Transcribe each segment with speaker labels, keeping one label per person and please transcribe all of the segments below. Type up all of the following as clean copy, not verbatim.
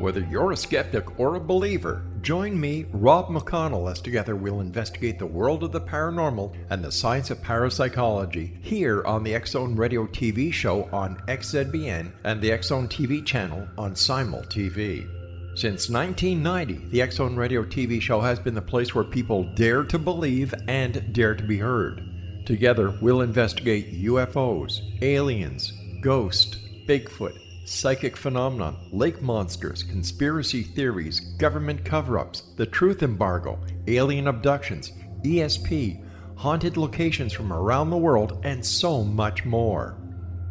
Speaker 1: Whether you're a skeptic or a believer, join me, Rob McConnell, as together we'll investigate the world of the paranormal and the science of parapsychology here on the X-Zone Radio TV show on XZBN and the X-Zone TV channel on Simul TV. Since 1990, the X-Zone Radio TV show has been the place where people dare to believe and dare to be heard. Together, we'll investigate UFOs, aliens, ghosts, Bigfoot, psychic phenomenon, lake monsters, conspiracy theories, government cover-ups, the truth embargo, alien abductions, ESP, haunted locations from around the world, and so much more.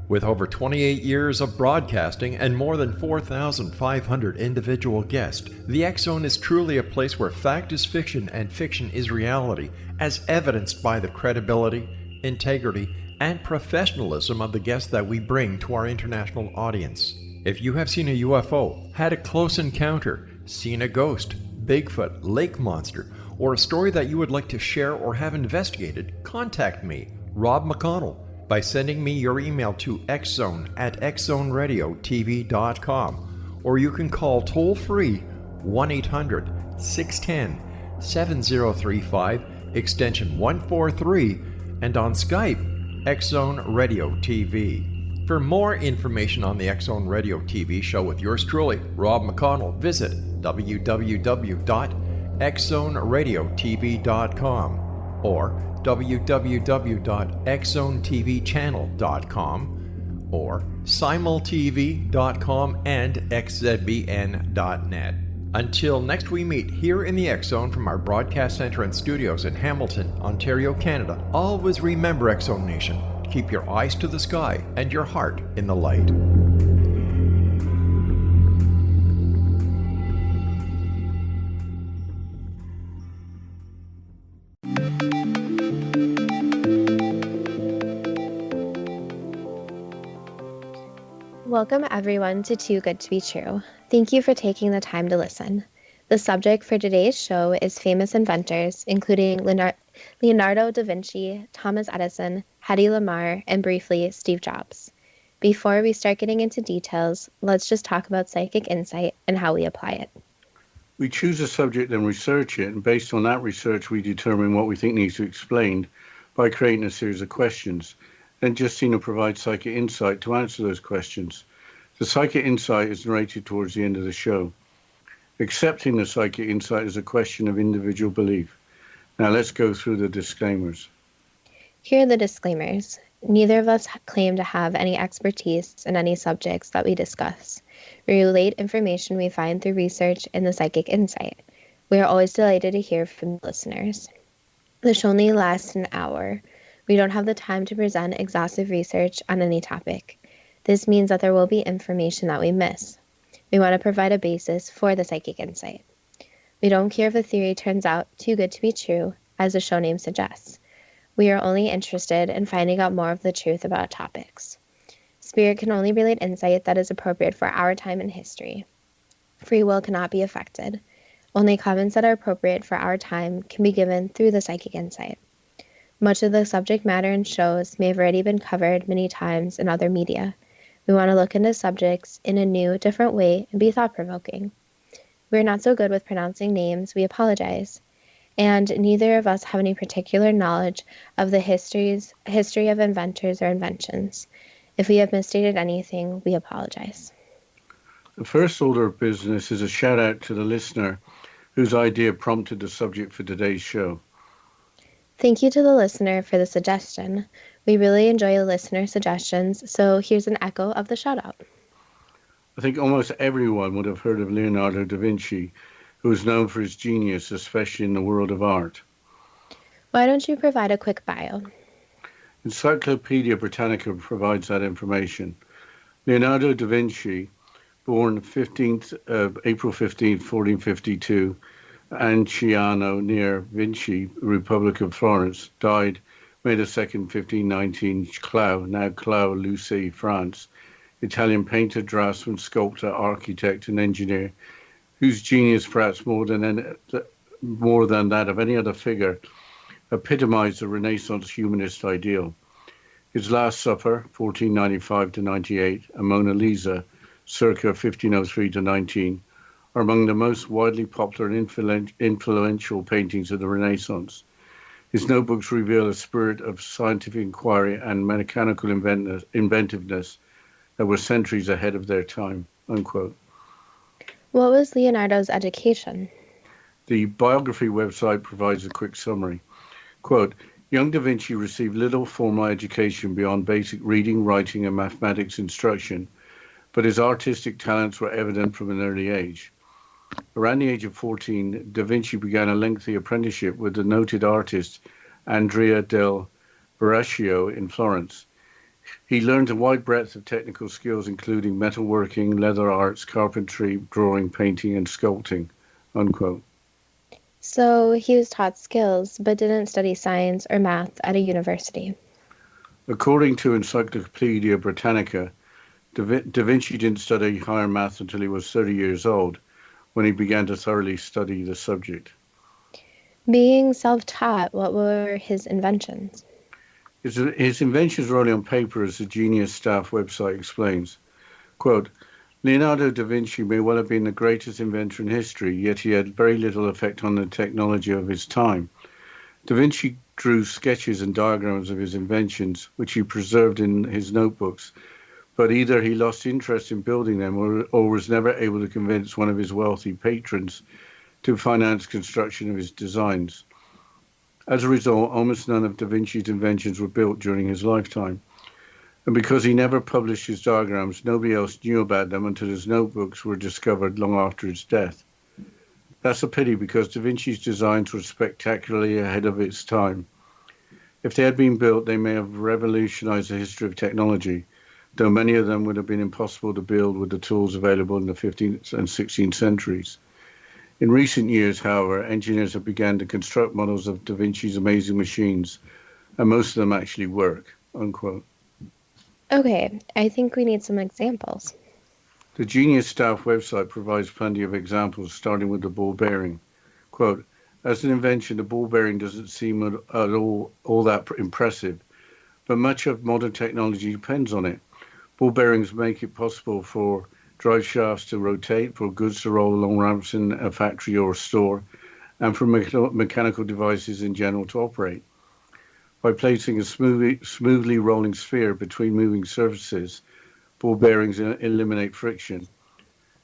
Speaker 1: With over 28 years of broadcasting and more than 4,500 individual guests, the X-Zone is truly a place where fact is fiction and fiction is reality, as evidenced by the credibility, integrity, and professionalism of the guests that we bring to our international audience. If you have seen a UFO, had a close encounter, seen a ghost, Bigfoot, lake monster, or a story that you would like to share or have investigated, contact me, Rob McConnell, by sending me your email to xzone@xzoneradiotv.com, or you can call toll-free 1-800-610-7035, extension 143, and on Skype, X-Zone Radio TV. For more information on the X-Zone Radio TV show with yours truly, Rob McConnell, visit www.xzoneradiotv.com or www.xzonetvchannel.com or simultv.com and xzbn.net. Until next we meet here in the X-Zone from our broadcast center and studios in Hamilton, Ontario, Canada, always remember, X-Zone Nation, keep your eyes to the sky and your heart in the light.
Speaker 2: Welcome everyone to Too Good to Be True. Thank you for taking the time to listen. The subject for today's show is famous inventors, including Leonardo da Vinci, Thomas Edison, Hedy Lamarr, and briefly, Steve Jobs. Before we start getting into details, let's just talk about psychic insight and how we apply it.
Speaker 3: We choose a subject and research it, and based on that research, we determine what we think needs to be explained by creating a series of questions. Then Justina provides psychic insight to answer those questions. The psychic insight is narrated towards the end of the show. Accepting the psychic insight is a question of individual belief. Now let's go through the disclaimers.
Speaker 2: Here are the disclaimers. Neither of us claim to have any expertise in any subjects that we discuss. We relate information we find through research in the psychic insight. We are always delighted to hear from listeners. The show only lasts an hour. We don't have the time to present exhaustive research on any topic. This means that there will be information that we miss. We want to provide a basis for the psychic insight. We don't care if the theory turns out too good to be true, as the show name suggests. We are only interested in finding out more of the truth about topics. Spirit can only relate insight that is appropriate for our time in history. Free will cannot be affected. Only comments that are appropriate for our time can be given through the psychic insight. Much of the subject matter in shows may have already been covered many times in other media. We want to look into subjects in a new, different way and be thought-provoking. We're not so good with pronouncing names, we apologize. And neither of us have any particular knowledge of the history of inventors or inventions. If we have misstated anything, we apologize.
Speaker 3: The first order of business is a shout out to the listener whose idea prompted the subject for today's show.
Speaker 2: Thank you to the listener for the suggestion. We really enjoy listener suggestions, so here's an echo of the shout-out.
Speaker 3: I think almost everyone would have heard of Leonardo da Vinci, who is known for his genius, especially in the world of art.
Speaker 2: Why don't you provide a quick bio?
Speaker 3: Encyclopedia Britannica provides that information. Leonardo da Vinci, born April 15th, 1452, Anciano near Vinci, Republic of Florence, died May 2nd, 1519, Clau, now Clau-Lucé, France, Italian painter, draftsman, sculptor, architect, and engineer, whose genius, perhaps more than that of any other figure, epitomized the Renaissance humanist ideal. His Last Supper, 1495 to 98, and Mona Lisa, circa 1503 to 19, are among the most widely popular and influential paintings of the Renaissance. His notebooks reveal a spirit of scientific inquiry and mechanical inventiveness that were centuries ahead of their time, unquote.
Speaker 2: What was Leonardo's education?
Speaker 3: The biography website provides a quick summary. Quote, young Da Vinci received little formal education beyond basic reading, writing, and mathematics instruction, but his artistic talents were evident from an early age. Around the age of 14, Da Vinci began a lengthy apprenticeship with the noted artist Andrea del Verrocchio in Florence. He learned a wide breadth of technical skills, including metalworking, leather arts, carpentry, drawing, painting, and sculpting, unquote.
Speaker 2: So he was taught skills, but didn't study science or math at a university.
Speaker 3: According to Encyclopedia Britannica, Da Vinci didn't study higher math until he was 30 years old, when he began to thoroughly study the subject.
Speaker 2: Being self-taught, what were his inventions?
Speaker 3: His inventions were only on paper, as the Genius Staff website explains. Quote, Leonardo da Vinci may well have been the greatest inventor in history, yet he had very little effect on the technology of his time. Da Vinci drew sketches and diagrams of his inventions, which he preserved in his notebooks, but either he lost interest in building them or was never able to convince one of his wealthy patrons to finance construction of his designs. As a result, almost none of Da Vinci's inventions were built during his lifetime. And because he never published his diagrams, nobody else knew about them until his notebooks were discovered long after his death. That's a pity, because Da Vinci's designs were spectacularly ahead of its time. If they had been built, they may have revolutionized the history of technology, though many of them would have been impossible to build with the tools available in the 15th and 16th centuries. In recent years, however, engineers have begun to construct models of Da Vinci's amazing machines, and most of them actually work, unquote.
Speaker 2: Okay, I think we need some examples.
Speaker 3: The Genius Staff website provides plenty of examples, starting with the ball bearing. Quote, as an invention, the ball bearing doesn't seem at all that impressive, but much of modern technology depends on it. Ball bearings make it possible for drive shafts to rotate, for goods to roll along ramps in a factory or a store, and for mechanical devices in general to operate. By placing a smoothly rolling sphere between moving surfaces, ball bearings eliminate friction.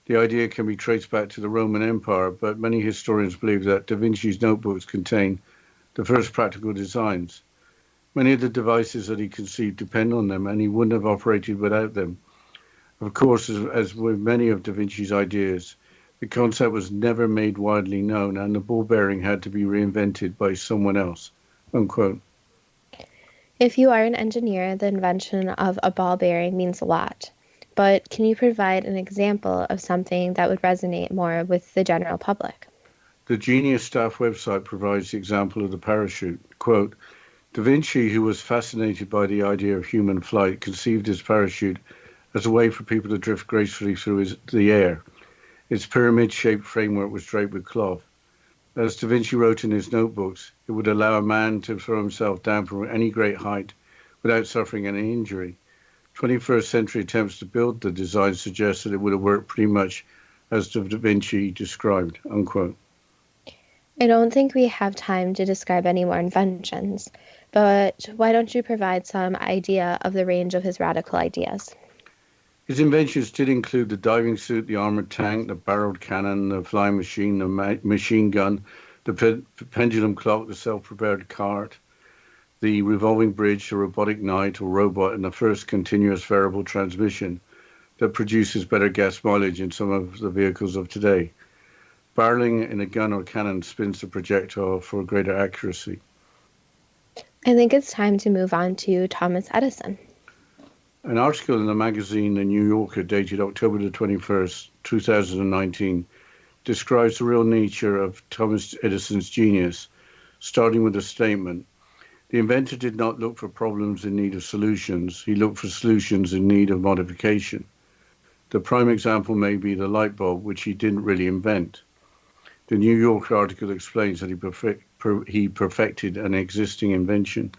Speaker 3: The idea can be traced back to the Roman Empire, but many historians believe that Da Vinci's notebooks contain the first practical designs. Many of the devices that he conceived depend on them, and he wouldn't have operated without them. Of course, as with many of Da Vinci's ideas, the concept was never made widely known, and the ball bearing had to be reinvented by someone else, unquote.
Speaker 2: If you are an engineer, the invention of a ball bearing means a lot. But can you provide an example of something that would resonate more with the general public?
Speaker 3: The Genius Staff website provides the example of the parachute. Quote, Da Vinci, who was fascinated by the idea of human flight, conceived his parachute as a way for people to drift gracefully through the air. Its pyramid-shaped framework was draped with cloth. As Da Vinci wrote in his notebooks, it would allow a man to throw himself down from any great height without suffering any injury. 21st century attempts to build the design suggest that it would have worked pretty much as Da Vinci described, unquote.
Speaker 2: I don't think we have time to describe any more inventions, but why don't you provide some idea of the range of his radical ideas?
Speaker 3: His inventions did include the diving suit, the armored tank, the barreled cannon, the flying machine, the machine gun, the pendulum clock, the self-propelled cart, the revolving bridge, the robotic knight or robot, and the first continuous variable transmission that produces better gas mileage in some of the vehicles of today. Barreling in a gun or cannon spins the projectile for greater accuracy.
Speaker 2: I think it's time to move on to Thomas Edison.
Speaker 3: An article in the magazine The New Yorker dated October the 21st, 2019, describes the real nature of Thomas Edison's genius, starting with a statement. The inventor did not look for problems in need of solutions. He looked for solutions in need of modification. The prime example may be the light bulb, which he didn't really invent. The New Yorker article explains that he perfected an existing invention.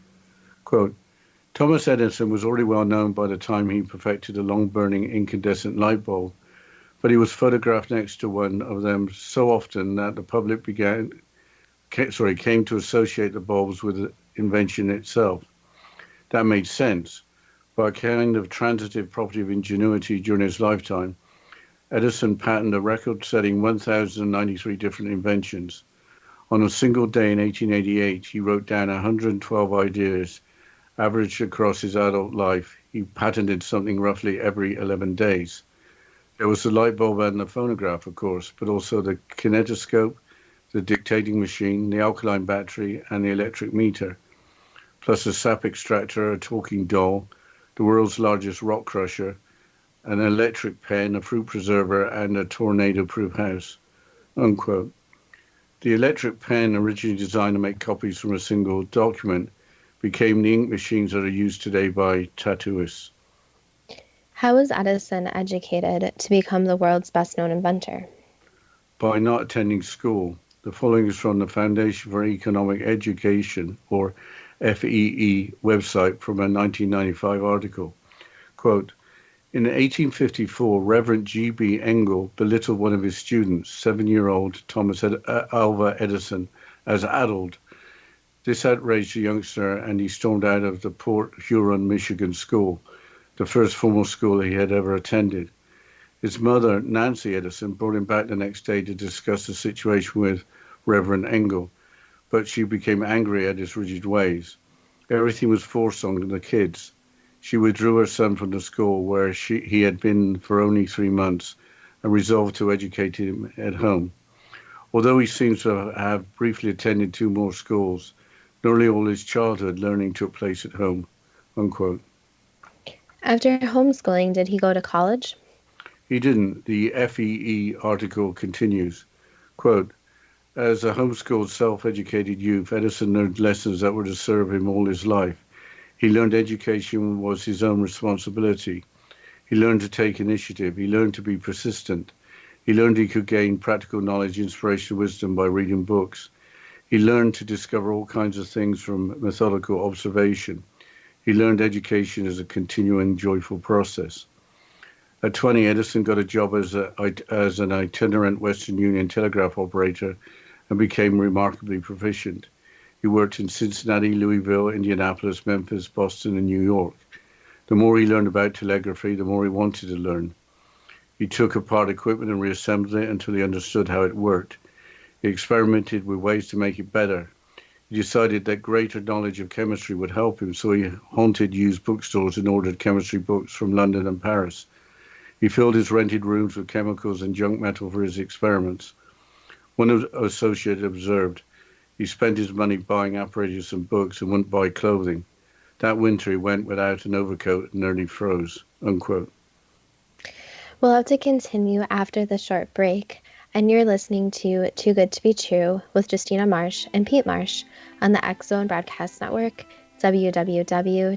Speaker 3: Quote, Thomas Edison was already well known by the time he perfected a long-burning incandescent light bulb, but he was photographed next to one of them so often that the public came to associate the bulbs with the invention itself. That made sense. By a kind of transitive property of ingenuity during his lifetime, Edison patented a record-setting 1,093 different inventions. On a single day in 1888, he wrote down 112 ideas. Averaged across his adult life, he patented something roughly every 11 days. There was the light bulb and the phonograph, of course, but also the kinetoscope, the dictating machine, the alkaline battery, and the electric meter, plus a sap extractor, a talking doll, the world's largest rock crusher, an electric pen, a fruit preserver, and a tornado-proof house, unquote. The electric pen, originally designed to make copies from a single document, became the ink machines that are used today by tattooists.
Speaker 2: How was Edison educated to become the world's best-known inventor?
Speaker 3: By not attending school. The following is from the Foundation for Economic Education, or FEE, website from a 1995 article. Quote, in 1854, Reverend G.B. Engel belittled one of his students, 7-year-old Thomas Alva Edison, as addled. This outraged the youngster, and he stormed out of the Port Huron, Michigan school, the first formal school he had ever attended. His mother, Nancy Edison, brought him back the next day to discuss the situation with Reverend Engel, but she became angry at his rigid ways. Everything was forced on the kids. She withdrew her son from the school where he had been for only 3 months and resolved to educate him at home. Although he seems to have briefly attended 2 more schools, nearly all his childhood learning took place at home, unquote.
Speaker 2: After homeschooling, did he go to college?
Speaker 3: He didn't. The FEE article continues, quote, as a homeschooled, self-educated youth, Edison learned lessons that were to serve him all his life. He learned education was his own responsibility. He learned to take initiative. He learned to be persistent. He learned he could gain practical knowledge, inspiration, wisdom by reading books. He learned to discover all kinds of things from methodical observation. He learned education as a continuing, joyful process. At 20, Edison got a job as an itinerant Western Union telegraph operator and became remarkably proficient. He worked in Cincinnati, Louisville, Indianapolis, Memphis, Boston, and New York. The more he learned about telegraphy, the more he wanted to learn. He took apart equipment and reassembled it until he understood how it worked. He experimented with ways to make it better. He decided that greater knowledge of chemistry would help him, so he haunted used bookstores and ordered chemistry books from London and Paris. He filled his rented rooms with chemicals and junk metal for his experiments. One associate observed, he spent his money buying apparatus and books and wouldn't buy clothing. That winter he went without an overcoat and nearly froze, unquote.
Speaker 2: We'll have to continue after the short break, and you're listening to Too Good to Be True with Justina Marsh and Pete Marsh on the X Zone Broadcast Network, www.xzbn.net.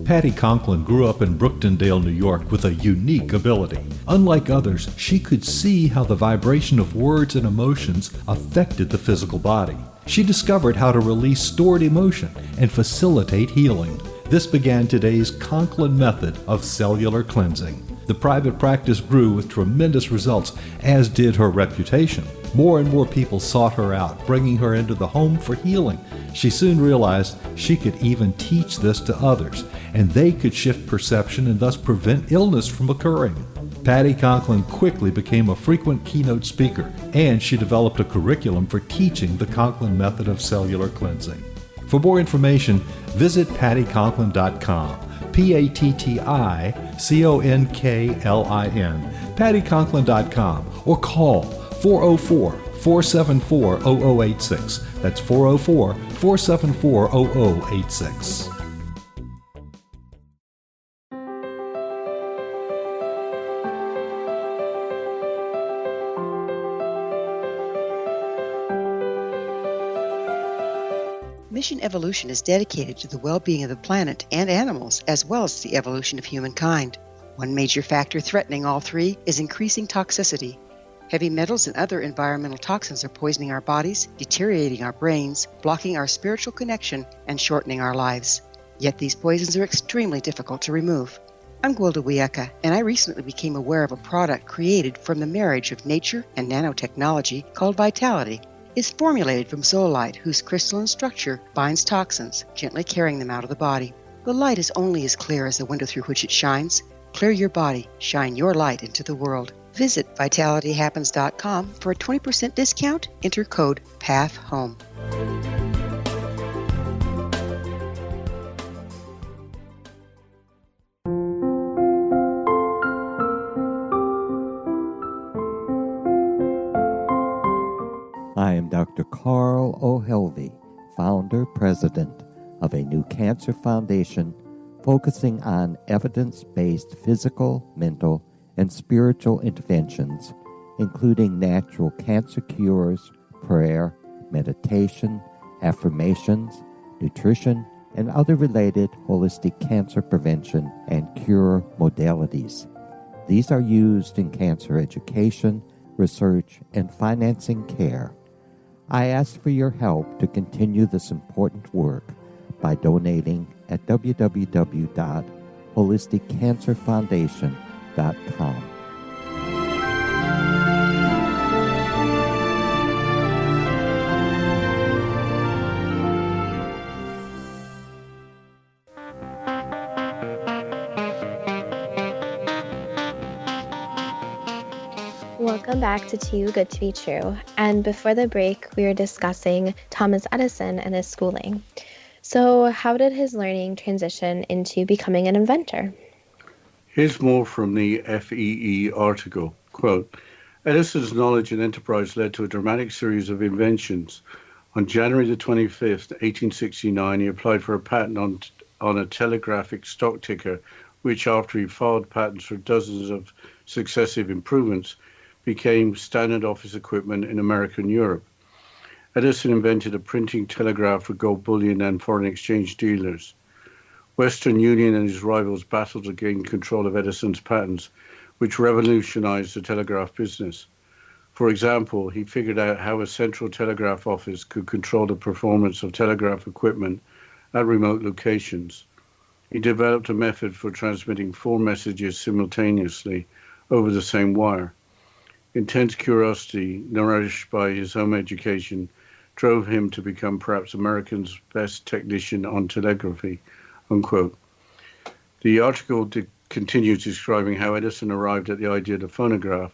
Speaker 4: Patty Conklin grew up in Brooktondale, New York with a unique ability. Unlike others, she could see how the vibration of words and emotions affected the physical body. She discovered how to release stored emotion and facilitate healing. This began today's Conklin method of cellular cleansing. The private practice grew with tremendous results, as did her reputation. More and more people sought her out, bringing her into the home for healing. She soon realized she could even teach this to others, and they could shift perception and thus prevent illness from occurring. Patty Conklin quickly became a frequent keynote speaker, and she developed a curriculum for teaching the Conklin method of cellular cleansing. For more information, visit pattyconklin.com, PATTICONKLIN, pattyconklin.com, or call 404 404-0086. That's 404-474-0086.
Speaker 5: Mission Evolution is dedicated to the well-being of the planet and animals, as well as the evolution of humankind. One major factor threatening all three is increasing toxicity. Heavy metals and other environmental toxins are poisoning our bodies, deteriorating our brains, blocking our spiritual connection, and shortening our lives. Yet these poisons are extremely difficult to remove. I'm Gwilda Wieka, and I recently became aware of a product created from the marriage of nature and nanotechnology called Vitality. It's formulated from zoolite, whose crystalline structure binds toxins, gently carrying them out of the body. The light is only as clear as the window through which it shines. Clear your body, shine your light into the world. Visit vitalityhappens.com for a 20% discount. Enter code PATHHOME.
Speaker 6: I am Dr. Carl O'Helvey, founder, president of a new cancer foundation focusing on evidence-based physical, mental, and spiritual interventions, including natural cancer cures, prayer, meditation, affirmations, nutrition, and other related holistic cancer prevention and cure modalities. These are used in cancer education, research, and financing care. I ask for your help to continue this important work by donating at www.holisticcancerfoundation.com.
Speaker 2: Welcome back to Too Good to Be True. And before the break, we were discussing Thomas Edison and his schooling. So how did his learning transition into becoming an inventor?
Speaker 3: Here's more from the FEE article. Quote, Edison's knowledge and enterprise led to a dramatic series of inventions. On January the 25th, 1869, he applied for a patent on a telegraphic stock ticker, which, after he filed patents for dozens of successive improvements, became standard office equipment in America and Europe. Edison invented a printing telegraph for gold bullion and foreign exchange dealers. Western Union and his rivals battled to gain control of Edison's patents, which revolutionized the telegraph business. For example, he figured out how a central telegraph office could control the performance of telegraph equipment at remote locations. He developed a method for transmitting 4 messages simultaneously over the same wire. Intense curiosity, nourished by his home education, drove him to become perhaps America's best technician on telegraphy, unquote. The article continues describing how Edison arrived at the idea of the phonograph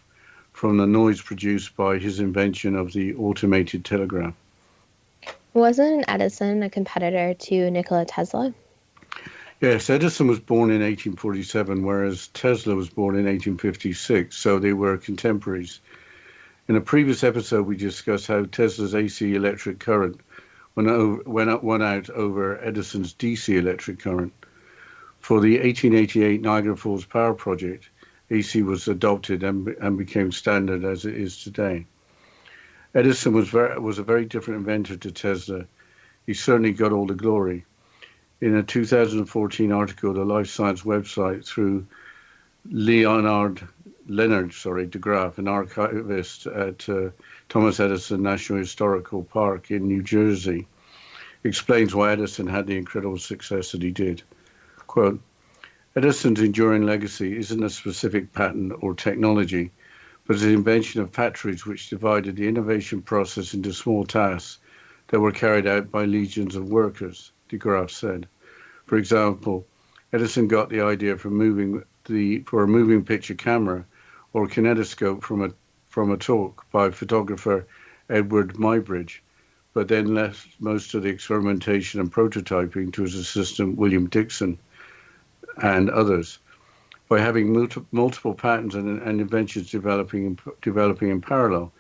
Speaker 3: from the noise produced by his invention of the automated telegraph.
Speaker 2: Wasn't Edison a competitor to Nikola Tesla?
Speaker 3: Yes, Edison was born in 1847, whereas Tesla was born in 1856, so they were contemporaries. In a previous episode, we discussed how Tesla's AC electric current went out over Edison's DC electric current. For the 1888 Niagara Falls Power Project, AC was adopted and became standard as it is today. Edison was a very different inventor to Tesla. He certainly got all the glory. In a 2014 article, the Life Science website, through Leonard de Graaf, an archivist at Thomas Edison National Historical Park in New Jersey, explains why Edison had the incredible success that he did. Quote, Edison's enduring legacy isn't a specific patent or technology, but an invention of factories which divided the innovation process into small tasks that were carried out by legions of workers, de Graaf said. For example, Edison got the idea for a moving picture camera or kinetoscope from a talk by photographer Edward Muybridge, but then left most of the experimentation and prototyping to his assistant William Dixon and others. By having multiple patents and inventions developing in parallel,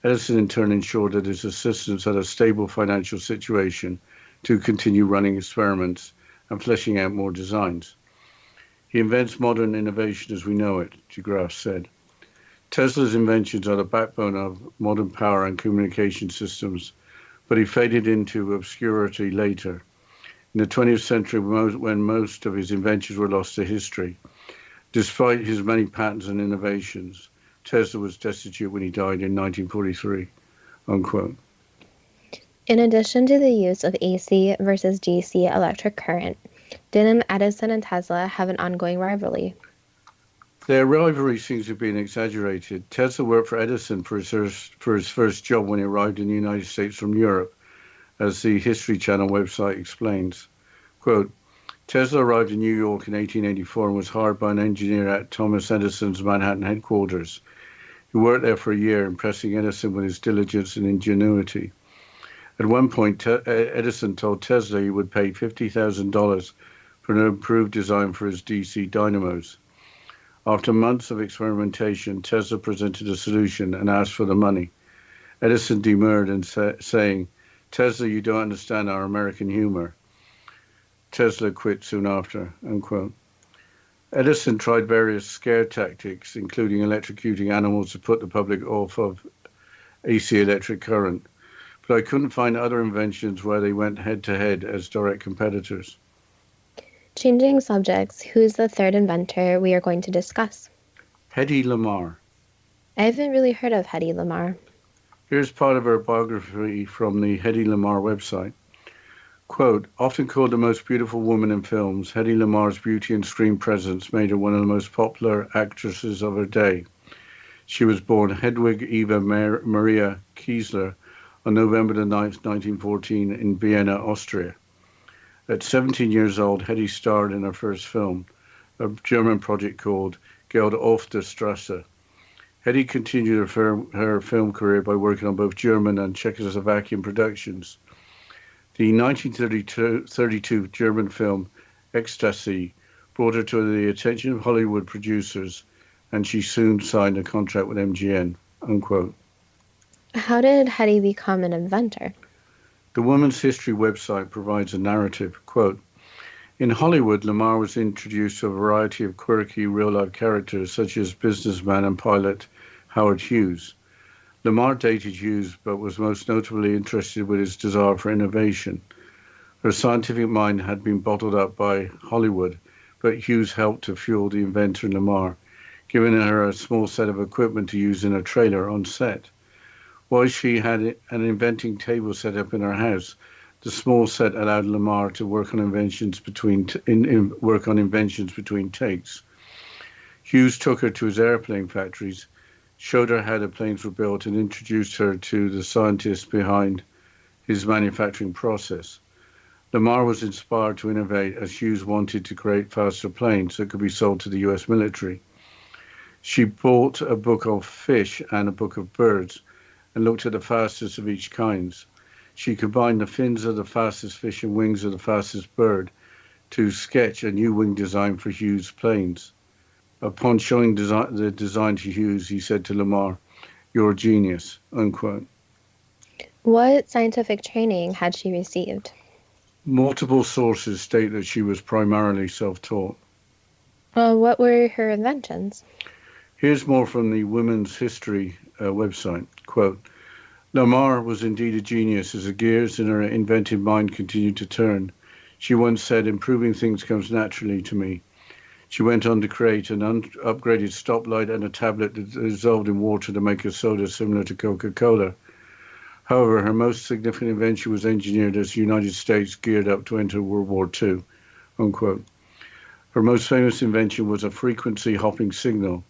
Speaker 3: Edison in turn ensured that his assistants had a stable financial situation to continue running experiments and fleshing out more designs. He invents modern innovation as we know it, DeGrasse said. Tesla's inventions are the backbone of modern power and communication systems, but he faded into obscurity later. In the 20th century, when most of his inventions were lost to history, despite his many patents and innovations, Tesla was destitute when he died in 1943, unquote.
Speaker 2: In addition to the use of AC versus DC electric current, didn't Edison and Tesla have an ongoing rivalry?
Speaker 3: Their rivalry seems to have been exaggerated. Tesla worked for Edison for his first job when he arrived in the United States from Europe, as the History Channel website explains. Quote, Tesla arrived in New York in 1884 and was hired by an engineer at Thomas Edison's Manhattan headquarters. He worked there for a year, impressing Edison with his diligence and ingenuity. At one point, Edison told Tesla he would pay $50,000 for an improved design for his DC dynamos. After months of experimentation, Tesla presented a solution and asked for the money. Edison demurred and saying, Tesla, you don't understand our American humor. Tesla quit soon after, unquote. Edison tried various scare tactics, including electrocuting animals to put the public off of AC electric current, but I couldn't find other inventions where they went head-to-head as direct competitors.
Speaker 2: Changing subjects, who's the third inventor we are going to discuss?
Speaker 3: Hedy Lamarr.
Speaker 2: I haven't really heard of Hedy Lamarr.
Speaker 3: Here's part of her biography from the Hedy Lamarr website. Quote, often called the most beautiful woman in films, Hedy Lamarr's beauty and screen presence made her one of the most popular actresses of her day. She was born Hedwig Eva Maria Kiesler on November the 9th, 1914 in Vienna, Austria. At 17 years old, Hedy starred in her first film, a German project called Geld auf der Straße. Hedy continued her film career by working on both German and Czechoslovakian productions. The 1932 German film Ecstasy brought her to the attention of Hollywood producers, and she soon signed a contract with MGM, unquote.
Speaker 2: How did Hedy become an inventor?
Speaker 3: The Women's History website provides a narrative. Quote, in Hollywood, Lamarr was introduced to a variety of quirky real-life characters, such as businessman and pilot Howard Hughes. Lamarr dated Hughes, but was most notably interested with his desire for innovation. Her scientific mind had been bottled up by Hollywood, but Hughes helped to fuel the inventor in Lamarr, giving her a small set of equipment to use in a trailer on set. While she had an inventing table set up in her house, the small set allowed Lamarr to work on inventions between takes. Hughes took her to his airplane factories, showed her how the planes were built, and introduced her to the scientists behind his manufacturing process. Lamarr was inspired to innovate as Hughes wanted to create faster planes that could be sold to the US military. She bought a book of fish and a book of birds and looked at the fastest of each kind. She combined the fins of the fastest fish and wings of the fastest bird to sketch a new wing design for Hughes' planes. Upon showing the design to Hughes, he said to Lamarr, "You're a genius," unquote.
Speaker 2: What scientific training had she received?
Speaker 3: Multiple sources state that she was primarily self-taught.
Speaker 2: What were her inventions?
Speaker 3: Here's more from the Women's History website. Quote, Lamarr was indeed a genius as the gears in her inventive mind continued to turn. She once said, improving things comes naturally to me. She went on to create an upgraded stoplight and a tablet that dissolved in water to make a soda similar to Coca-Cola. However, her most significant invention was engineered as the United States geared up to enter World War II, unquote. Her most famous invention was a frequency hopping signal,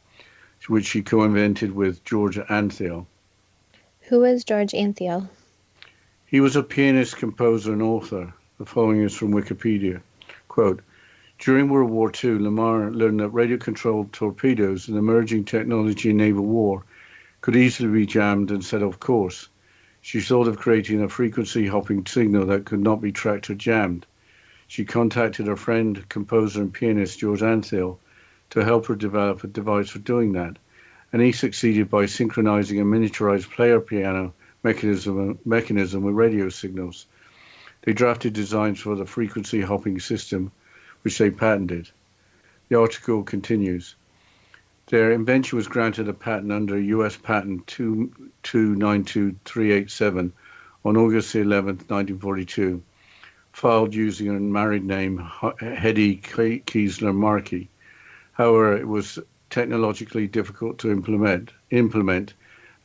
Speaker 3: which she co-invented with George Antheil.
Speaker 2: Who was George Antheil?
Speaker 3: He was a pianist, composer, and author. The following is from Wikipedia. Quote, during World War II, Lamarr learned that radio-controlled torpedoes, an emerging technology in naval war, could easily be jammed and set off course. She thought of creating a frequency-hopping signal that could not be tracked or jammed. She contacted her friend, composer, and pianist George Antheil to help her develop a device for doing that. and he succeeded by synchronizing a miniaturized player piano mechanism with radio signals. They drafted designs for the frequency hopping system, which they patented. The article continues. Their invention was granted a patent under U.S. Patent 2292387 on August 11, 1942, filed using a married name, Hedy Kiesler Markey. However, it was technologically difficult to implement, and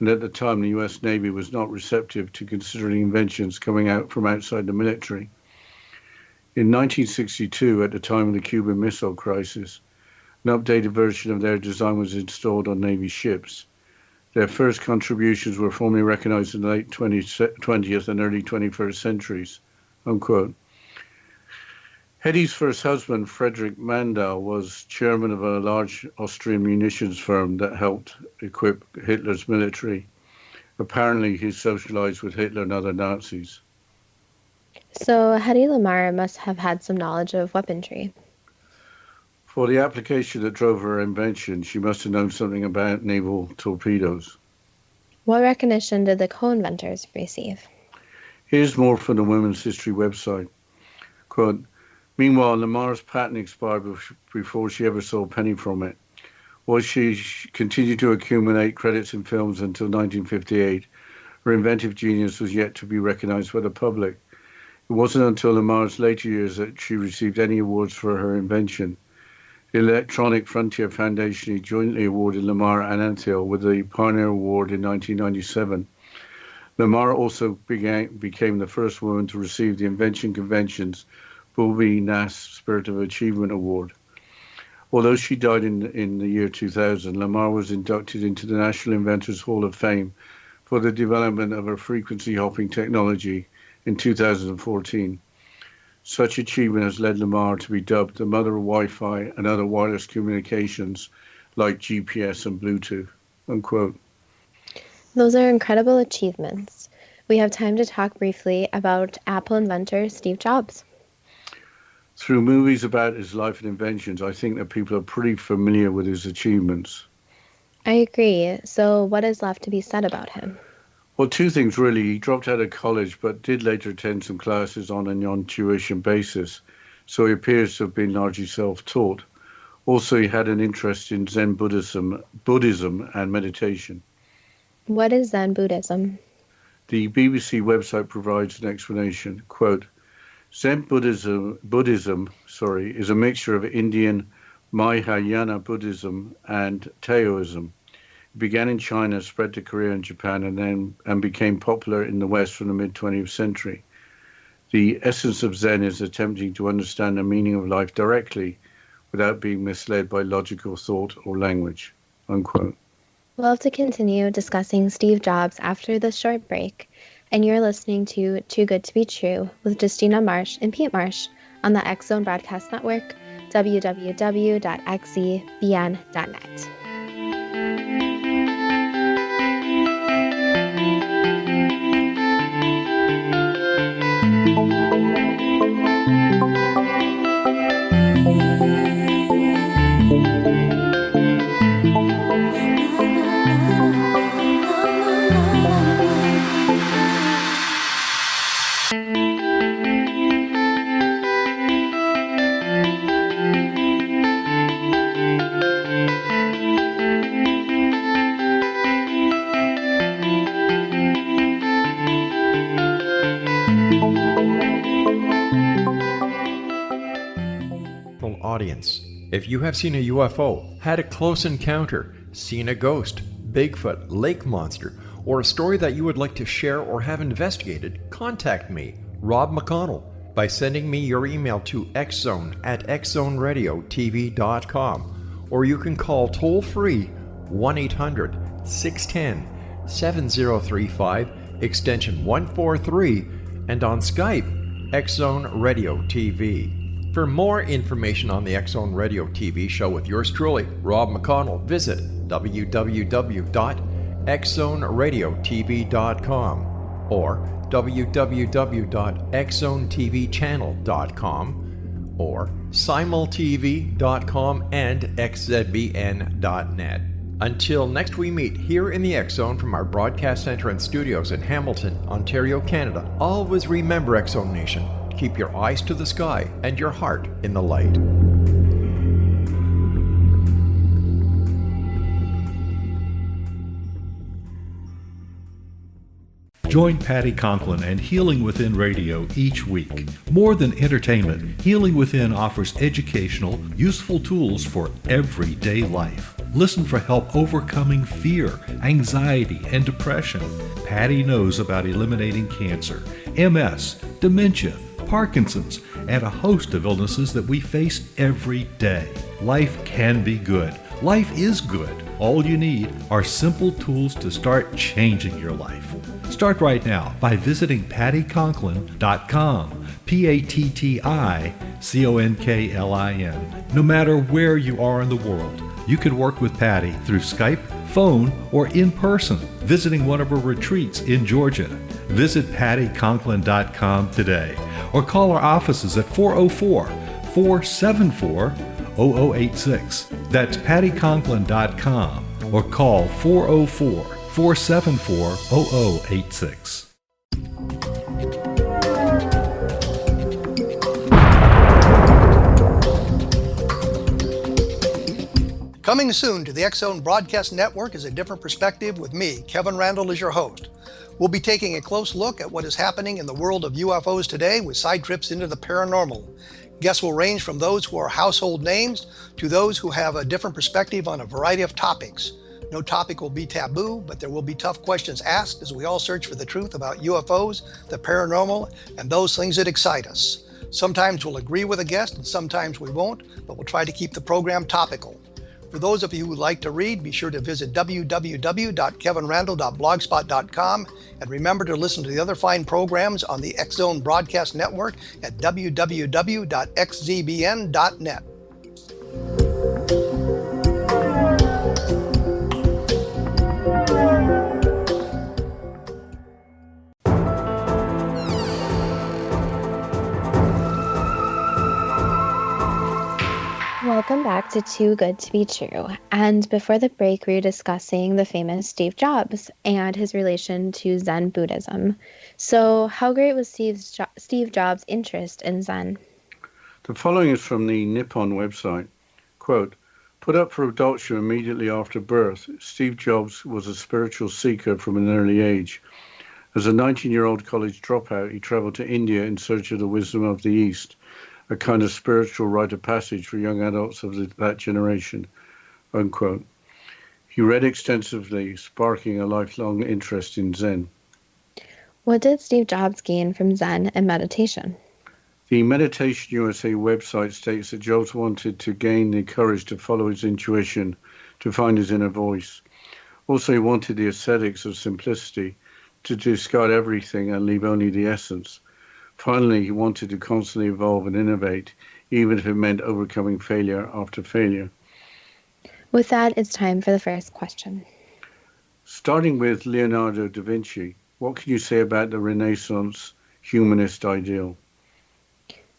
Speaker 3: at the time the U.S. Navy was not receptive to considering inventions coming out from outside the military. In 1962, at the time of the Cuban Missile Crisis, an updated version of their design was installed on Navy ships. Their first contributions were formally recognized in the late 20th and early 21st centuries, unquote. Hedy's first husband, Frederick Mandel, was chairman of a large Austrian munitions firm that helped equip Hitler's military. Apparently, he socialized with Hitler and other Nazis.
Speaker 2: So Hedy Lamarr must have had some knowledge of weaponry.
Speaker 3: For the application that drove her invention, she must have known something about naval torpedoes.
Speaker 2: What recognition did the co-inventors receive?
Speaker 3: Here's more from the Women's History website. Quote, meanwhile, Lamar's patent expired before she ever saw a penny from it. While she continued to accumulate credits in films until 1958, her inventive genius was yet to be recognized by the public. It wasn't until Lamar's later years that she received any awards for her invention. The Electronic Frontier Foundation jointly awarded Lamar and Antheil with the Pioneer Award in 1997. Lamar also became the first woman to receive the Invention Convention's Bobby Nass Spirit of Achievement Award. Although she died in the year 2000, Lamar was inducted into the National Inventors Hall of Fame for the development of her frequency hopping technology in 2014. Such achievement has led Lamar to be dubbed the mother of Wi-Fi and other wireless communications like GPS and Bluetooth, unquote.
Speaker 2: Those are incredible achievements. We have time to talk briefly about Apple inventor Steve Jobs.
Speaker 3: Through movies about his life and inventions, I think that people are pretty familiar with his achievements.
Speaker 2: I agree. So what is left to be said about him?
Speaker 3: Well, two things really. He dropped out of college, but did later attend some classes on a non-tuition basis, so he appears to have been largely self-taught. Also, he had an interest in Zen Buddhism and meditation.
Speaker 2: What is Zen Buddhism?
Speaker 3: The BBC website provides an explanation. Quote, Zen Buddhism is a mixture of Indian Mahayana Buddhism and Taoism. It began in China, spread to Korea and Japan, and became popular in the West from the mid-20th century. The essence of Zen is attempting to understand the meaning of life directly without being misled by logical thought or language, unquote.
Speaker 2: We'll have to continue discussing Steve Jobs after this short break, and you're listening to Too Good to Be True with Justina Marsh and Pete Marsh on the X Zone Broadcast Network, www.xzbn.net.
Speaker 1: Audience. If you have seen a UFO, had a close encounter, seen a ghost, Bigfoot, lake monster, or a story that you would like to share or have investigated, contact me, Rob McConnell, by sending me your email to xzone@xzoneradiotv.com, or you can call toll-free 1-800-610-7035, extension 143, and on Skype, X Zone Radio TV. For more information on the X Zone Radio TV show with yours truly, Rob McConnell, visit www.xzoneradiotv.com or www.xzonetvchannel.com or simultv.com and xzbn.net. Until next we meet here in the X Zone from our broadcast center and studios in Hamilton, Ontario, Canada, always remember, X Zone Nation, keep your eyes to the sky and your heart in the light.
Speaker 4: Join Patty Conklin and Healing Within Radio each week. More than entertainment, Healing Within offers educational, useful tools for everyday life. Listen for help overcoming fear, anxiety, and depression. Patty knows about eliminating cancer, MS, dementia, Parkinson's, and a host of illnesses that we face every day. Life can be good. Life is good. All you need are simple tools to start changing your life. Start right now by visiting pattyconklin.com, PATTICONKLIN. No matter where you are in the world, you can work with Patty through Skype, phone, or in person, visiting one of her retreats in Georgia. Visit pattyconklin.com today or call our offices at 404-474-0086. That's pattyconklin.com or call 404-474-0086.
Speaker 7: Coming soon to the X Zone Broadcast Network is A Different Perspective with me, Kevin Randall, as your host. We'll be taking a close look at what is happening in the world of UFOs today with side trips into the paranormal. Guests will range from those who are household names to those who have a different perspective on a variety of topics. No topic will be taboo, but there will be tough questions asked as we all search for the truth about UFOs, the paranormal, and those things that excite us. Sometimes we'll agree with a guest and sometimes we won't, but we'll try to keep the program topical. For those of you who would like to read, be sure to visit www.kevinrandall.blogspot.com and remember to listen to the other fine programs on the X Zone Broadcast Network at www.xzbn.net.
Speaker 2: Welcome back to Too Good to Be True. And before the break, we were discussing the famous Steve Jobs and his relation to Zen Buddhism. So how great was Steve Jobs' interest in Zen?
Speaker 3: The following is from the Nippon website. Quote, put up for adoption immediately after birth, Steve Jobs was a spiritual seeker from an early age. As a 19-year-old college dropout, he traveled to India in search of the wisdom of the East, a kind of spiritual rite of passage for young adults of that generation, unquote. He read extensively, sparking a lifelong interest in Zen.
Speaker 2: What did Steve Jobs gain from Zen and meditation?
Speaker 3: The Meditation USA website states that Jobs wanted to gain the courage to follow his intuition, to find his inner voice. Also, he wanted the aesthetics of simplicity, to discard everything and leave only the essence. Finally, he wanted to constantly evolve and innovate, even if it meant overcoming failure after failure.
Speaker 2: With that, it's time for the first question.
Speaker 3: Starting with Leonardo da Vinci, what can you say about the Renaissance humanist ideal?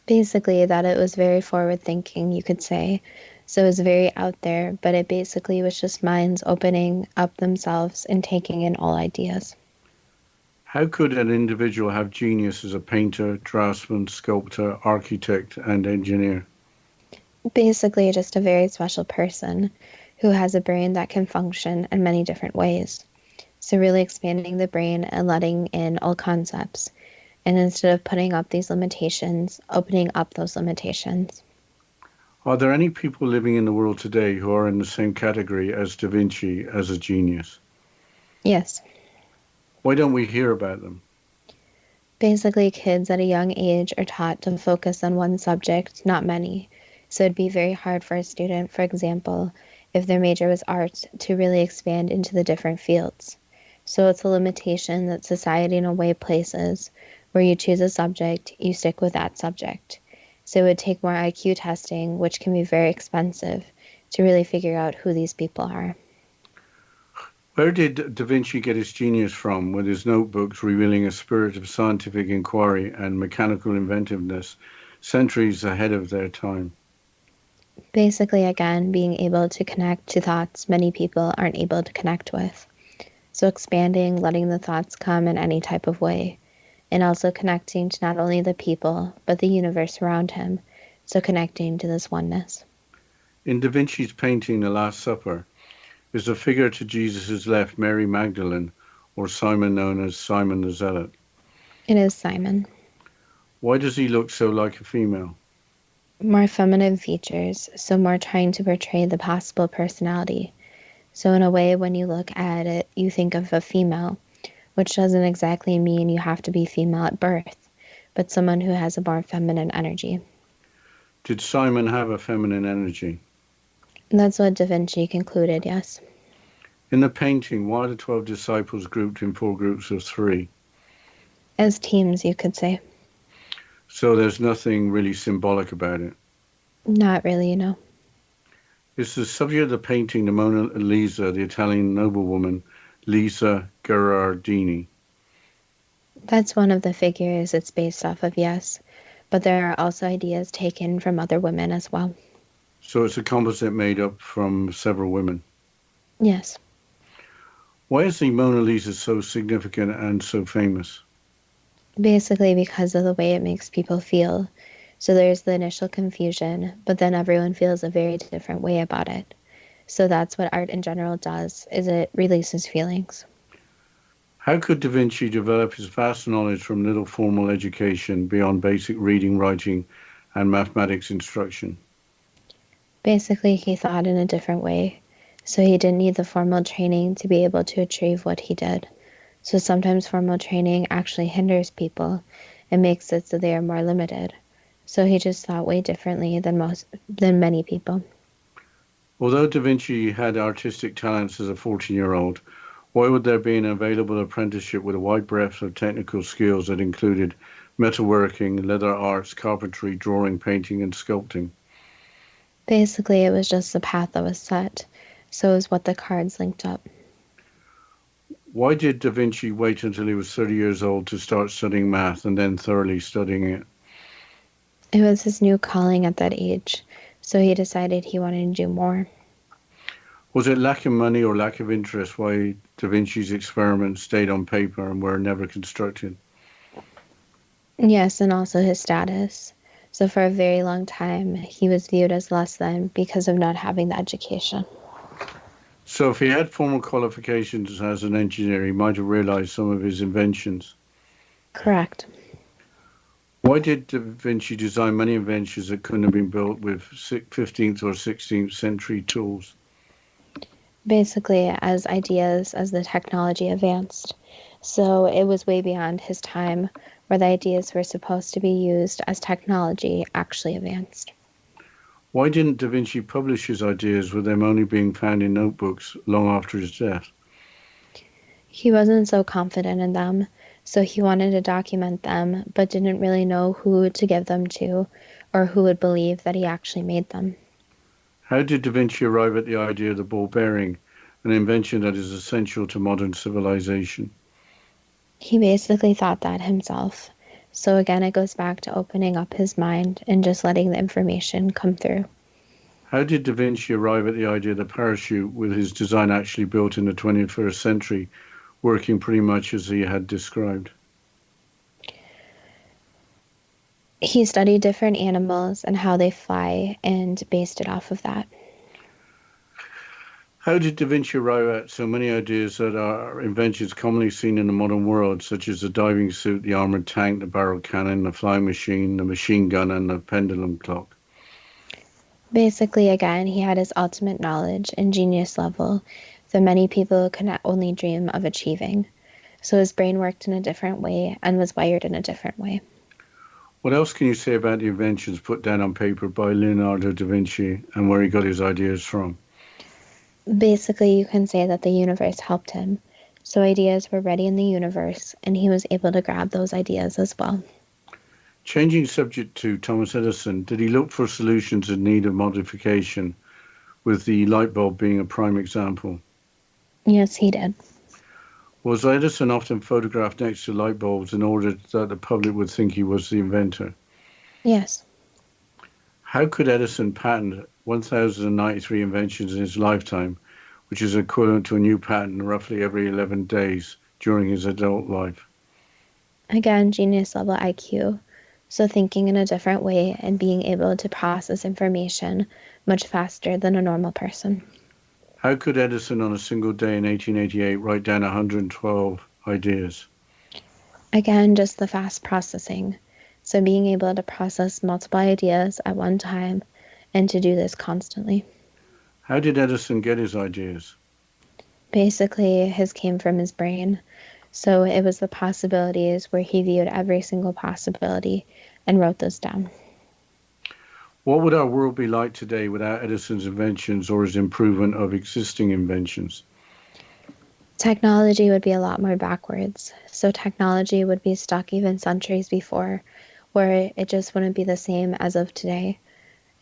Speaker 2: Basically, that it was very forward-thinking, you could say. So it was very out there, but it basically was just minds opening up themselves and taking in all ideas.
Speaker 3: How could an individual have genius as a painter, draftsman, sculptor, architect, and engineer?
Speaker 2: Basically, just a very special person who has a brain that can function in many different ways. So really expanding the brain and letting in all concepts. And instead of putting up these limitations, opening up those limitations.
Speaker 3: Are there any people living in the world today who are in the same category as Da Vinci as a genius?
Speaker 2: Yes.
Speaker 3: Why don't we hear about them?
Speaker 2: Basically, kids at a young age are taught to focus on one subject, not many. So it'd be very hard for a student, for example, if their major was art, to really expand into the different fields. So it's a limitation that society in a way places, where you choose a subject, you stick with that subject. So it would take more IQ testing, which can be very expensive, to really figure out who these people are.
Speaker 3: Where did Da Vinci get his genius from, with his notebooks revealing a spirit of scientific inquiry and mechanical inventiveness centuries ahead of their time?
Speaker 2: Basically, again, being able to connect to thoughts many people aren't able to connect with. So expanding, letting the thoughts come in any type of way, and also connecting to not only the people, but the universe around him. So connecting to this oneness.
Speaker 3: In Da Vinci's painting, The Last Supper, is the figure to Jesus' left Mary Magdalene, or Simon known as Simon the Zealot?
Speaker 2: It is Simon.
Speaker 3: Why does he look so like a female?
Speaker 2: More feminine features, so more trying to portray the possible personality. So in a way, when you look at it, you think of a female, which doesn't exactly mean you have to be female at birth, but someone who has a more feminine energy.
Speaker 3: Did Simon have a feminine energy?
Speaker 2: And that's what Da Vinci concluded, yes.
Speaker 3: In the painting, why are the 12 disciples grouped in 4 groups of 3?
Speaker 2: As teams, you could say.
Speaker 3: So there's nothing really symbolic about it.
Speaker 2: Not really, you know.
Speaker 3: Is the subject of the painting the Mona Lisa, the Italian noblewoman Lisa Gherardini?
Speaker 2: That's one of the figures it's based off of, yes. But there are also ideas taken from other women as well.
Speaker 3: So it's a composite made up from several women.
Speaker 2: Yes.
Speaker 3: Why is the Mona Lisa so significant and so famous?
Speaker 2: Basically because of the way it makes people feel. So there's the initial confusion, but then everyone feels a very different way about it. So that's what art in general does, is it releases feelings.
Speaker 3: How could Da Vinci develop his vast knowledge from little formal education beyond basic reading, writing, and mathematics instruction?
Speaker 2: Basically, he thought in a different way. So he didn't need the formal training to be able to achieve what he did. So sometimes formal training actually hinders people and makes it so they are more limited. So he just thought way differently than many people.
Speaker 3: Although Da Vinci had artistic talents as a 14-year-old, why would there be an available apprenticeship with a wide breadth of technical skills that included metalworking, leather arts, carpentry, drawing, painting, and sculpting?
Speaker 2: Basically, it was just the path that was set. So it was what the cards linked up.
Speaker 3: Why did Da Vinci wait until he was 30 years old to start studying math and then thoroughly studying it?
Speaker 2: It was his new calling at that age, so he decided he wanted to do more.
Speaker 3: Was it lack of money or lack of interest why Da Vinci's experiments stayed on paper and were never constructed?
Speaker 2: Yes, and also his status. So for a very long time, he was viewed as less than because of not having the education.
Speaker 3: So if he had formal qualifications as an engineer, he might have realized some of his inventions.
Speaker 2: Correct.
Speaker 3: Why did Da Vinci design many inventions that couldn't have been built with 15th or 16th century tools?
Speaker 2: Basically, as the technology advanced. So it was way beyond his time where the ideas were supposed to be used as technology actually advanced.
Speaker 3: Why didn't Da Vinci publish his ideas with them only being found in notebooks long after his death?
Speaker 2: He wasn't so confident in them, so he wanted to document them, but didn't really know who to give them to or who would believe that he actually made them.
Speaker 3: How did Da Vinci arrive at the idea of the ball bearing, an invention that is essential to modern civilization?
Speaker 2: He basically thought that himself. So again, it goes back to opening up his mind and just letting the information come through.
Speaker 3: How did Da Vinci arrive at the idea of the parachute with his design actually built in the 21st century, working pretty much as he had described?
Speaker 2: He studied different animals and how they fly and based it off of that.
Speaker 3: How did Da Vinci arrive at so many ideas that are inventions commonly seen in the modern world, such as the diving suit, the armored tank, the barrel cannon, the flying machine, the machine gun, and the pendulum clock?
Speaker 2: Basically, again, he had his ultimate knowledge and genius level that many people could not only dream of achieving. So his brain worked in a different way and was wired in a different way.
Speaker 3: What else can you say about the inventions put down on paper by Leonardo da Vinci and where he got his ideas from?
Speaker 2: Basically, you can say that the universe helped him. So ideas were ready in the universe, and he was able to grab those ideas as well.
Speaker 3: Changing subject to Thomas Edison, did he look for solutions in need of modification, with the light bulb being a prime example?
Speaker 2: Yes, he did.
Speaker 3: Was Edison often photographed next to light bulbs in order that the public would think he was the inventor?
Speaker 2: Yes.
Speaker 3: How could Edison patent 1,093 inventions in his lifetime, which is equivalent to a new patent roughly every 11 days during his adult life.
Speaker 2: Again, genius level IQ. So thinking in a different way and being able to process information much faster than a normal person.
Speaker 3: How could Edison on a single day in 1888 write down 112 ideas?
Speaker 2: Again, just the fast processing. So being able to process multiple ideas at one time and to do this constantly.
Speaker 3: How did Edison get his ideas?
Speaker 2: Basically, his came from his brain. So it was the possibilities where he viewed every single possibility and wrote those down.
Speaker 3: What would our world be like today without Edison's inventions or his improvement of existing inventions?
Speaker 2: Technology would be a lot more backwards. So technology would be stuck even centuries before, where it just wouldn't be the same as of today.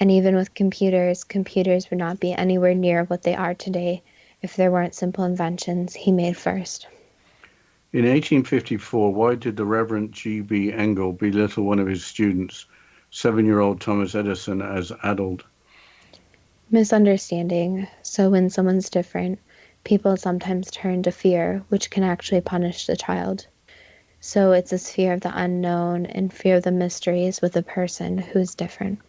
Speaker 2: And even with computers would not be anywhere near what they are today if there weren't simple inventions he made first.
Speaker 3: In 1854, why did the Reverend G.B. Engel belittle one of his students, 7-year-old Thomas Edison, as addled?
Speaker 2: Misunderstanding. So when someone's different, people sometimes turn to fear, which can actually punish the child. So it's this fear of the unknown and fear of the mysteries with a person who's different.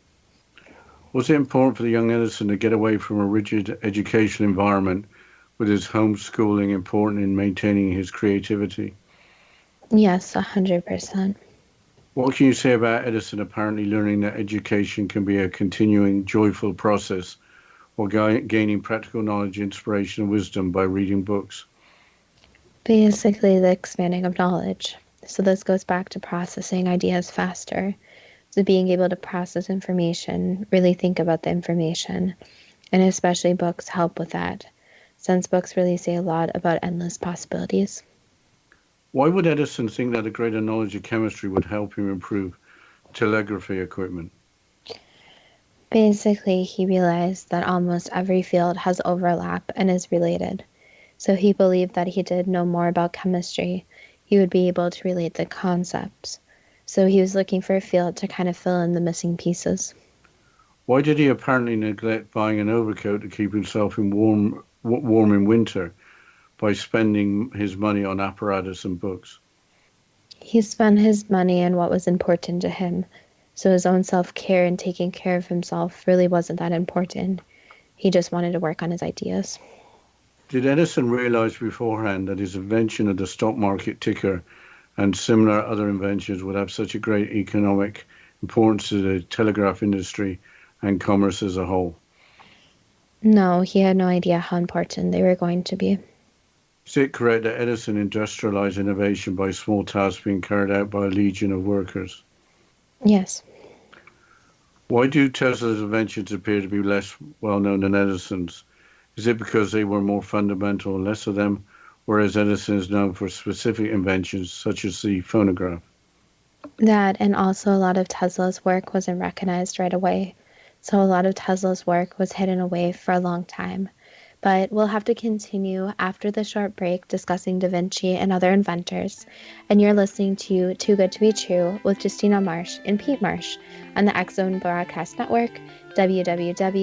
Speaker 3: Was it important for the young Edison to get away from a rigid educational environment, with his homeschooling important in maintaining his creativity?
Speaker 2: Yes, 100%.
Speaker 3: What can you say about Edison apparently learning that education can be a continuing, joyful process, or gaining practical knowledge, inspiration, and wisdom by reading books?
Speaker 2: Basically, the expanding of knowledge. So this goes back to processing ideas faster. So being able to process information, really think about the information, and especially books help with that, since books really say a lot about endless possibilities.
Speaker 3: Why would Edison think that a greater knowledge of chemistry would help him improve telegraphy equipment?
Speaker 2: Basically, he realized that almost every field has overlap and is related. So he believed that he did know more about chemistry, he would be able to relate the concepts. So he was looking for a field to kind of fill in the missing pieces.
Speaker 3: Why did he apparently neglect buying an overcoat to keep himself warm in winter by spending his money on apparatus and books?
Speaker 2: He spent his money on what was important to him, so his own self-care and taking care of himself really wasn't that important. He just wanted to work on his ideas.
Speaker 3: Did Edison realize beforehand that his invention of the stock market ticker and similar other inventions would have such a great economic importance to the telegraph industry and commerce as a whole?
Speaker 2: No, he had no idea how important they were going to be.
Speaker 3: Is it correct that Edison industrialized innovation by small tasks being carried out by a legion of workers?
Speaker 2: Yes.
Speaker 3: Why do Tesla's inventions appear to be less well known than Edison's? Is it because they were more fundamental and less of them, whereas Edison is known for specific inventions such as the phonograph?
Speaker 2: That, and also a lot of Tesla's work wasn't recognized right away. So a lot of Tesla's work was hidden away for a long time. But we'll have to continue after the short break discussing Da Vinci and other inventors. And you're listening to Too Good to Be True with Justina Marsh and Pete Marsh on the X Zone Broadcast Network, www.xzbn.net.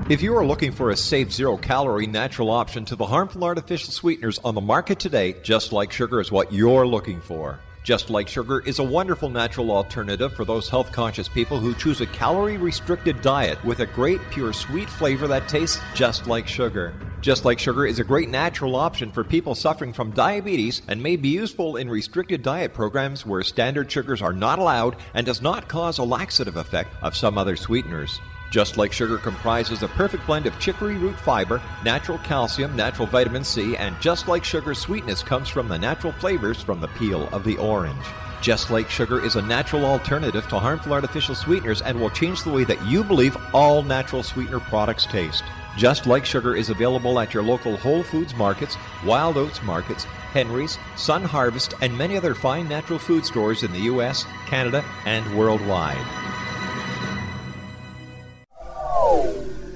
Speaker 1: If you are looking for a safe, zero-calorie natural option to the harmful artificial sweeteners on the market today, Just Like Sugar is what you're looking for. Just Like Sugar is a wonderful natural alternative for those health-conscious people who choose a calorie-restricted diet with a great, pure, sweet flavor that tastes just like sugar. Just Like Sugar is a great natural option for people suffering from diabetes and may be useful in restricted diet programs where standard sugars are not allowed and does not cause a laxative effect of some other sweeteners. Just Like Sugar comprises a perfect blend of chicory root fiber, natural calcium, natural vitamin C, and Just Like Sugar's sweetness comes from the natural flavors from the peel of the orange. Just Like Sugar is a natural alternative to harmful artificial sweeteners and will change the way that you believe all natural sweetener products taste. Just Like Sugar is available at your local Whole Foods markets, Wild Oats markets, Henry's, Sun Harvest, and many other fine natural food stores in the U.S., Canada, and worldwide.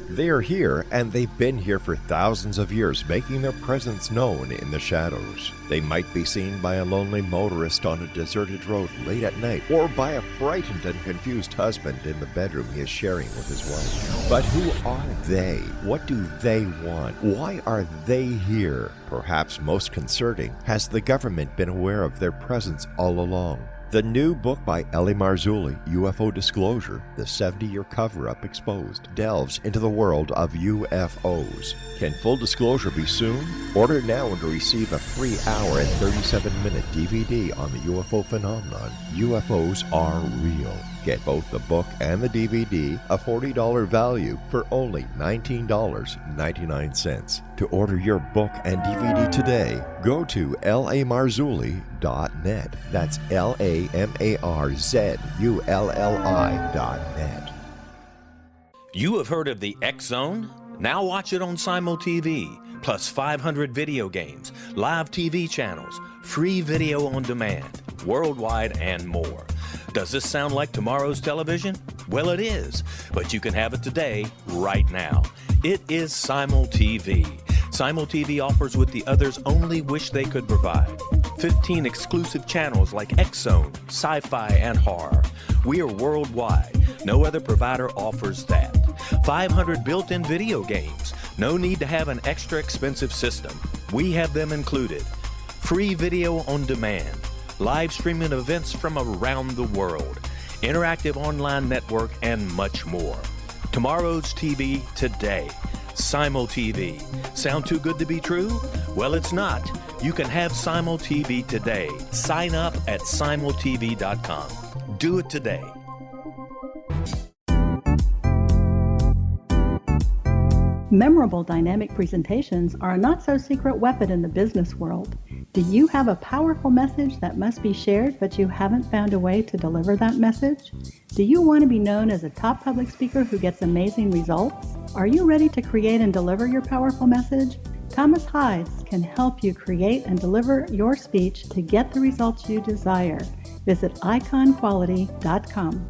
Speaker 1: They are here, and they've been here for thousands of years, making their presence known in the shadows. They might be seen by a lonely motorist on a deserted road late at night, or by a frightened and confused husband in the bedroom he is sharing with his wife. But who are they? What do they want? Why are they here? Perhaps most concerning, has the government been aware of their presence all along? The new book by Ellie Marzulli, UFO Disclosure, the 70-year cover-up exposed, delves into the world of UFOs. Can full disclosure be soon? Order now and receive a free hour and 37-minute DVD on the UFO phenomenon. UFOs are real. Get both the book and the DVD, a $40 value, for only $19.99. To order your book and DVD today, go to lamarzulli.net. That's LAMARZULLI.net.
Speaker 8: You have heard of the X Zone? Now watch it on Simul TV, plus 500 video games, live TV channels, free video on demand, worldwide, and more. Does this sound like tomorrow's television? Well, it is, but you can have it today, right now. It is Simul TV. Simul TV offers what the others only wish they could provide. 15 exclusive channels like X Zone, sci-fi, and horror. We are worldwide. No other provider offers that. 500 built-in video games. No need to have an extra expensive system. We have them included. Free video on demand. Live streaming events from around the world, interactive online network, and much more. Tomorrow's TV today. Simul TV. Sound too good to be true? Well, it's not. You can have Simul TV today. Sign up at simultv.com. Do it today.
Speaker 9: Memorable dynamic presentations are a not-so-secret weapon in the business world. Do you have a powerful message that must be shared, but you haven't found a way to deliver that message? Do you want to be known as a top public speaker who gets amazing results? Are you ready to create and deliver your powerful message? Thomas Hides can help you create and deliver your speech to get the results you desire. Visit iconquality.com.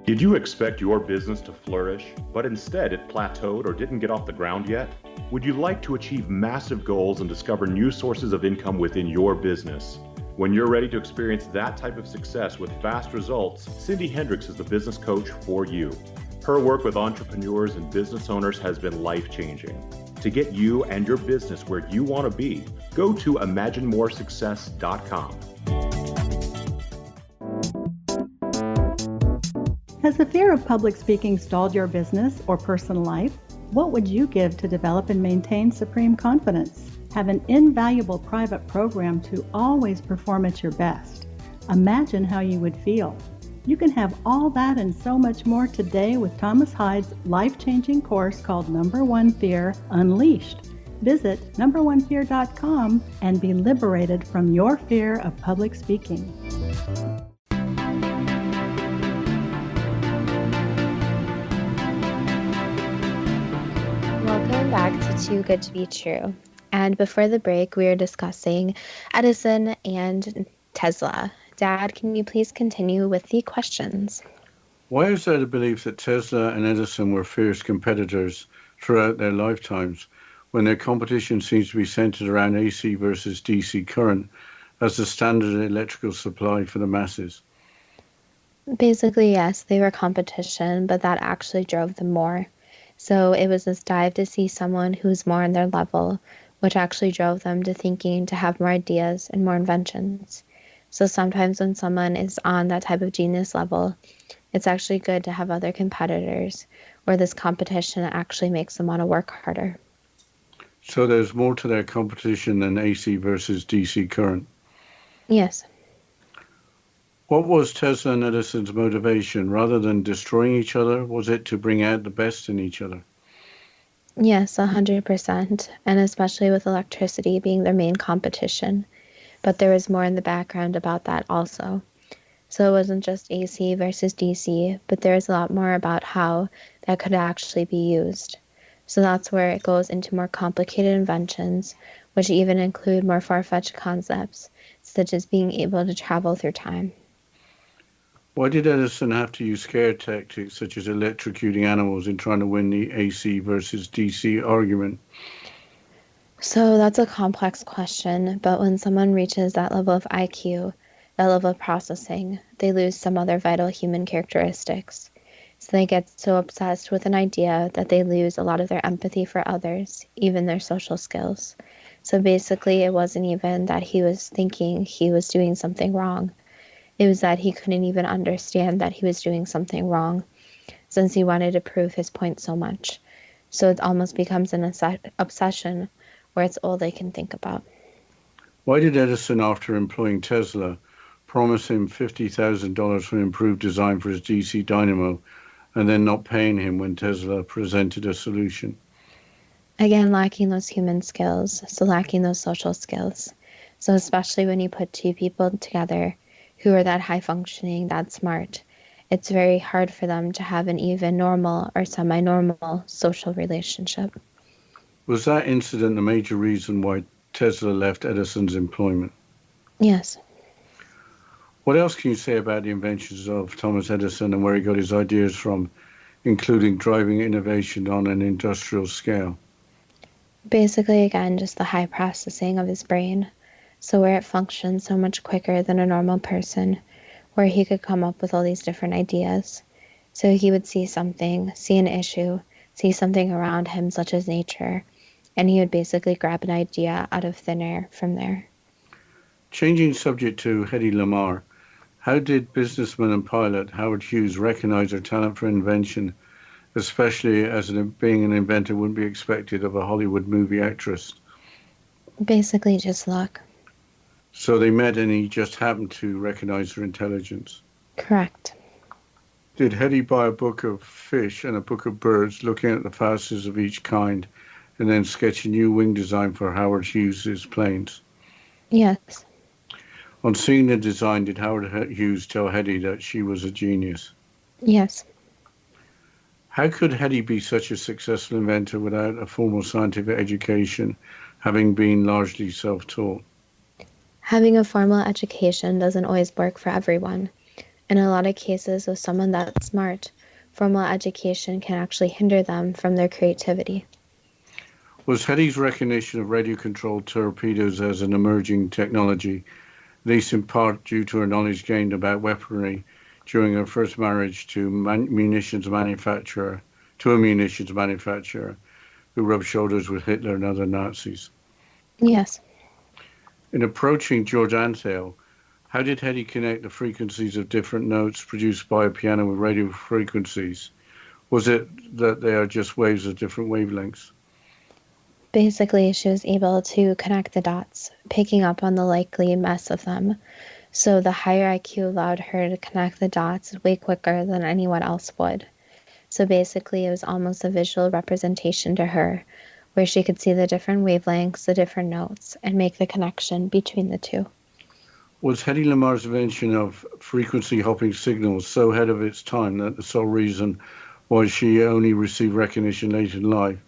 Speaker 10: Did you expect your business to flourish, but instead it plateaued or didn't get off the ground yet? Would you like to achieve massive goals and discover new sources of income within your business? When you're ready to experience that type of success with fast results, Cindy Hendricks is the business coach for you. Her work with entrepreneurs and business owners has been life-changing. To get you and your business where you want to be, go to imaginemoresuccess.com.
Speaker 9: Has the fear of public speaking stalled your business or personal life? What would you give to develop and maintain supreme confidence? Have an invaluable private program to always perform at your best. Imagine how you would feel. You can have all that and so much more today with Thomas Hides' life-changing course called Number One Fear Unleashed. Visit numberonefear.com and be liberated from your fear of public speaking.
Speaker 2: Welcome back to Too Good to Be True. And before the break, we were discussing Edison and Tesla. Dad, can you please continue with the questions?
Speaker 3: Why is there the belief that Tesla and Edison were fierce competitors throughout their lifetimes, when their competition seems to be centered around AC versus DC current as the standard electrical supply for the masses?
Speaker 2: Basically, yes, they were competition, but that actually drove them more. So it was this dive to see someone who's more on their level, which actually drove them to thinking to have more ideas and more inventions. So sometimes when someone is on that type of genius level, it's actually good to have other competitors, or this competition actually makes them want to work harder.
Speaker 3: So there's more to their competition than AC versus DC current?
Speaker 2: Yes.
Speaker 3: What was Tesla and Edison's motivation? Rather than destroying each other, was it to bring out the best in each other?
Speaker 2: Yes, 100%, and especially with electricity being their main competition. But there was more in the background about that also. So it wasn't just AC versus DC, but there was a lot more about how that could actually be used. So that's where it goes into more complicated inventions, which even include more far-fetched concepts, such as being able to travel through time.
Speaker 3: Why did Edison have to use scare tactics such as electrocuting animals in trying to win the AC versus DC argument?
Speaker 2: So that's a complex question, but when someone reaches that level of IQ, that level of processing, they lose some other vital human characteristics. So they get so obsessed with an idea that they lose a lot of their empathy for others, even their social skills. So basically, it wasn't even that he was thinking he was doing something wrong. It was that he couldn't even understand that he was doing something wrong, since he wanted to prove his point so much. So it almost becomes an obsession where it's all they can think about.
Speaker 3: Why did Edison, after employing Tesla, promise him $50,000 for an improved design for his DC dynamo, and then not paying him when Tesla presented a solution?
Speaker 2: Again, lacking those human skills, so lacking those social skills. So especially when you put two people together who are that high functioning, that smart, it's very hard for them to have an even normal or semi-normal social relationship.
Speaker 3: Was that incident the major reason why Tesla left Edison's employment?
Speaker 2: Yes.
Speaker 3: What else can you say about the inventions of Thomas Edison and where he got his ideas from, including driving innovation on an industrial scale?
Speaker 2: Basically, again, just the high processing of his brain. So where it functions so much quicker than a normal person, where he could come up with all these different ideas. So he would see something, see an issue, see something around him, such as nature, and he would basically grab an idea out of thin air from there.
Speaker 3: Changing subject to Hedy Lamarr, how did businessman and pilot Howard Hughes recognize her talent for invention, especially as being an inventor wouldn't be expected of a Hollywood movie actress?
Speaker 2: Basically just luck.
Speaker 3: So they met and he just happened to recognize her intelligence.
Speaker 2: Correct.
Speaker 3: Did Hedy buy a book of fish and a book of birds, looking at the facets of each kind, and then sketch a new wing design for Howard Hughes's planes?
Speaker 2: Yes.
Speaker 3: On seeing the design, did Howard Hughes tell Hedy that she was a genius?
Speaker 2: Yes.
Speaker 3: How could Hedy be such a successful inventor without a formal scientific education, having been largely self-taught?
Speaker 2: Having a formal education doesn't always work for everyone. In a lot of cases with someone that's smart, formal education can actually hinder them from their creativity.
Speaker 3: Was Hedy's recognition of radio-controlled torpedoes as an emerging technology, at least in part due to her knowledge gained about weaponry during her first marriage to a munitions manufacturer who rubbed shoulders with Hitler and other Nazis?
Speaker 2: Yes.
Speaker 3: In approaching George Antheil, how did Hedy connect the frequencies of different notes produced by a piano with radio frequencies? Was it that they are just waves of different wavelengths?
Speaker 2: Basically, she was able to connect the dots, picking up on the likely mess of them. So the higher IQ allowed her to connect the dots way quicker than anyone else would. So basically, it was almost a visual representation to her, where she could see the different wavelengths, the different notes, and make the connection between the two.
Speaker 3: Was Hedy Lamarr's invention of frequency hopping signals so ahead of its time that the sole reason why she only received recognition late in life?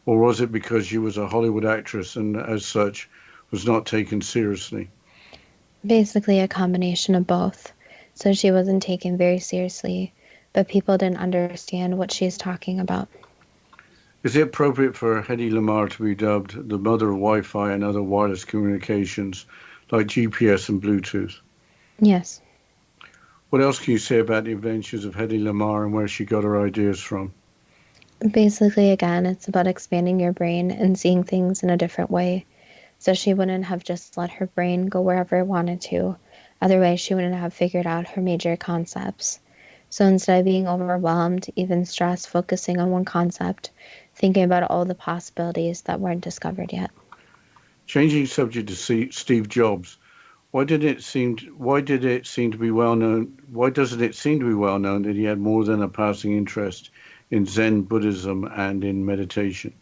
Speaker 3: Or was it because she was a Hollywood actress and as such was not taken seriously?
Speaker 2: Basically a combination of both. So she wasn't taken very seriously, but people didn't understand what she's talking about.
Speaker 3: Is it appropriate for Hedy Lamarr to be dubbed the mother of Wi-Fi and other wireless communications like GPS and Bluetooth?
Speaker 2: Yes.
Speaker 3: What else can you say about the inventions of Hedy Lamarr and where she got her ideas from?
Speaker 2: Basically, again, it's about expanding your brain and seeing things in a different way. So she wouldn't have just let her brain go wherever it wanted to. Otherwise, she wouldn't have figured out her major concepts. So instead of being overwhelmed, even stressed, focusing on one concept, thinking about all the possibilities that weren't discovered yet.
Speaker 3: Changing subject to Steve Jobs, Why did it seem? Why did it seem to be well known? Why doesn't it seem to be well known that he had more than a passing interest in Zen Buddhism and in meditation?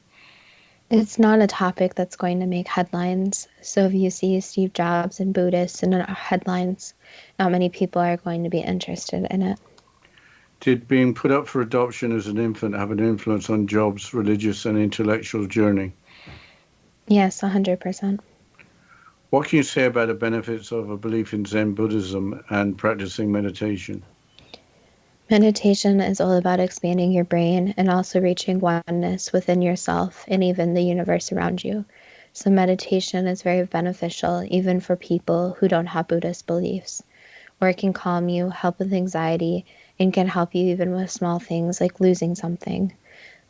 Speaker 2: It's not a topic that's going to make headlines. So if you see Steve Jobs and Buddhists in headlines, not many people are going to be interested in it.
Speaker 3: Did being put up for adoption as an infant have an influence on Jobs' religious and intellectual journey?
Speaker 2: Yes, 100%.
Speaker 3: What can you say about the benefits of a belief in Zen Buddhism and practicing meditation?
Speaker 2: Meditation is all about expanding your brain and also reaching oneness within yourself and even the universe around you. So meditation is very beneficial even for people who don't have Buddhist beliefs, where it can calm you, help with anxiety, and can help you even with small things like losing something.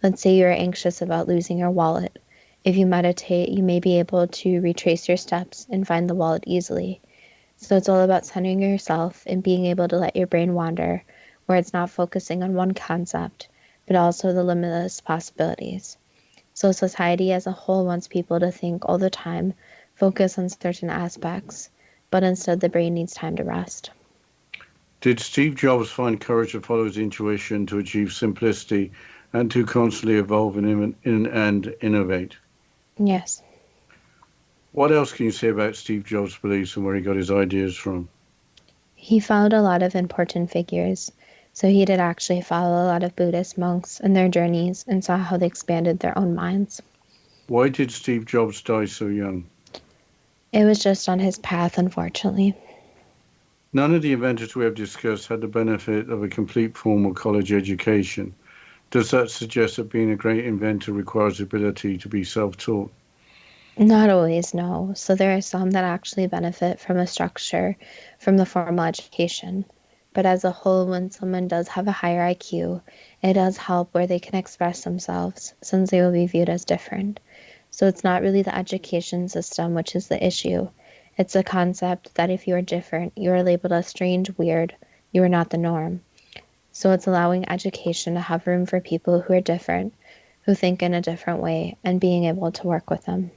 Speaker 2: Let's say you're anxious about losing your wallet. If you meditate, you may be able to retrace your steps and find the wallet easily. So it's all about centering yourself and being able to let your brain wander, where it's not focusing on one concept, but also the limitless possibilities. So society as a whole wants people to think all the time, focus on certain aspects, but instead the brain needs time to rest.
Speaker 3: Did Steve Jobs find courage to follow his intuition to achieve simplicity and to constantly evolve and innovate?
Speaker 2: Yes.
Speaker 3: What else can you say about Steve Jobs' beliefs and where he got his ideas from?
Speaker 2: He followed a lot of important figures. So he did actually follow a lot of Buddhist monks and their journeys and saw how they expanded their own minds.
Speaker 3: Why did Steve Jobs die so young?
Speaker 2: It was just on his path, unfortunately.
Speaker 3: None of the inventors we have discussed had the benefit of a complete formal college education. Does that suggest that being a great inventor requires the ability to be self-taught?
Speaker 2: Not always, no. So there are some that actually benefit from a structure from the formal education. But as a whole, when someone does have a higher IQ, it does help where they can express themselves, since they will be viewed as different. So it's not really the education system which is the issue. It's a concept that if you are different, you are labeled as strange, weird, you are not the norm. So it's allowing education to have room for people who are different, who think in a different way, and being able to work with them.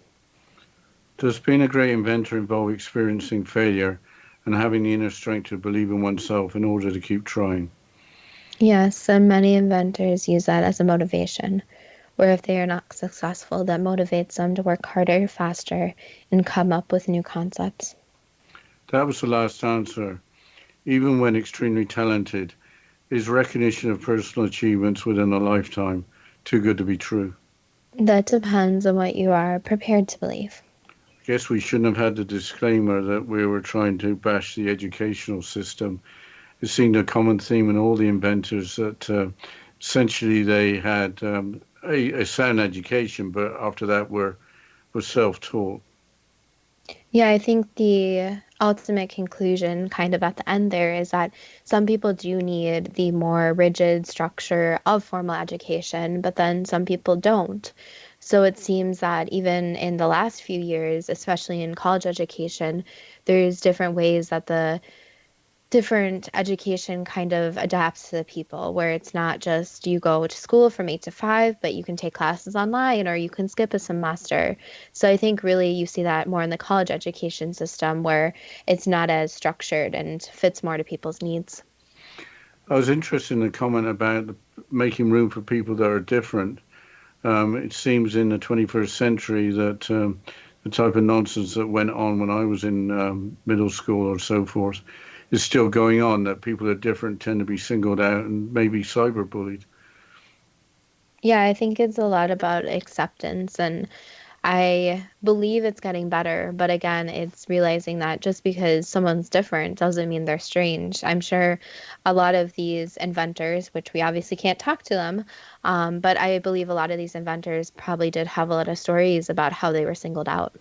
Speaker 3: Does being a great inventor involve experiencing failure and having the inner strength to believe in oneself in order to keep trying?
Speaker 2: Yes, and many inventors use that as a motivation, where if they are not successful, that motivates them to work harder, faster, and come up with new concepts.
Speaker 3: That was the last answer. Even when extremely talented, is recognition of personal achievements within a lifetime too good to be true?
Speaker 2: That depends on what you are prepared to believe.
Speaker 3: I guess we shouldn't have had the disclaimer that we were trying to bash the educational system. It seemed a common theme in all the inventors that essentially they had a sound education, but after that were self-taught.
Speaker 2: Yeah, I think the ultimate conclusion kind of at the end there is that some people do need the more rigid structure of formal education, but then some people don't. So it seems that even in the last few years, especially in college education, there's different ways that the different education kind of adapts to the people, where it's not just you go to school from 8 to 5, but you can take classes online or you can skip a semester. So I think really you see that more in the college education system, where it's not as structured and fits more to people's needs.
Speaker 3: I was interested in the comment about making room for people that are different. It seems in the 21st century that the type of nonsense that went on when I was in middle school or so forth is still going on, that people are different tend to be singled out and maybe cyberbullied.
Speaker 2: Yeah, I think it's a lot about acceptance, and I believe it's getting better. But again, it's realizing that just because someone's different doesn't mean they're strange. I'm sure a lot of these inventors, which we obviously can't talk to them, but I believe a lot of these inventors probably did have a lot of stories about how they were singled out.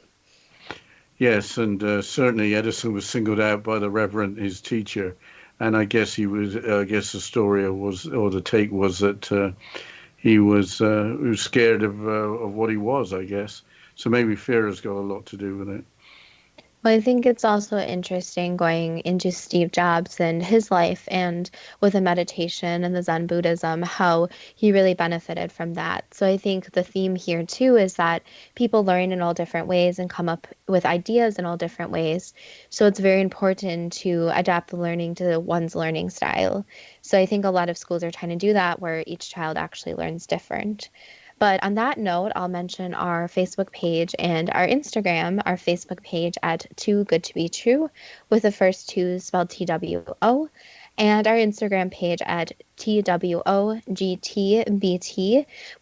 Speaker 3: Yes, and certainly Edison was singled out by the Reverend, his teacher, and I guess he was. I guess the story was, or the take was that he was scared of what he was. I guess so. Maybe fear has got a lot to do with it.
Speaker 2: Well, I think it's also interesting going into Steve Jobs and his life and with the meditation and the Zen Buddhism, how he really benefited from that. So I think the theme here too is that people learn in all different ways and come up with ideas in all different ways. So it's very important to adapt the learning to one's learning style. So I think a lot of schools are trying to do that where each child actually learns different. But on that note, I'll mention our Facebook page and our Instagram, our Facebook page at Too Good to Be True, with the first two spelled TWO, and our Instagram page at TWOGTBT.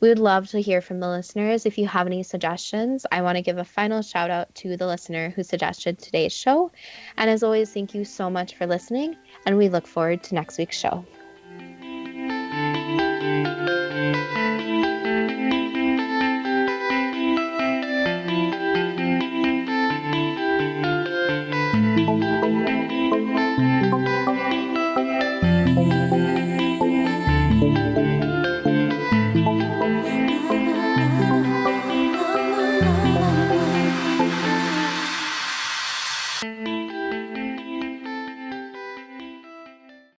Speaker 2: We would love to hear from the listeners. If you have any suggestions, I want to give a final shout out to the listener who suggested today's show. And as always, thank you so much for listening, and we look forward to next week's show.